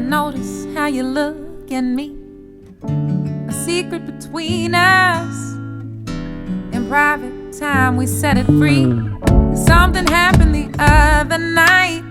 notice how you look at me. A secret between us. In private time we set it free. Something happened the other night.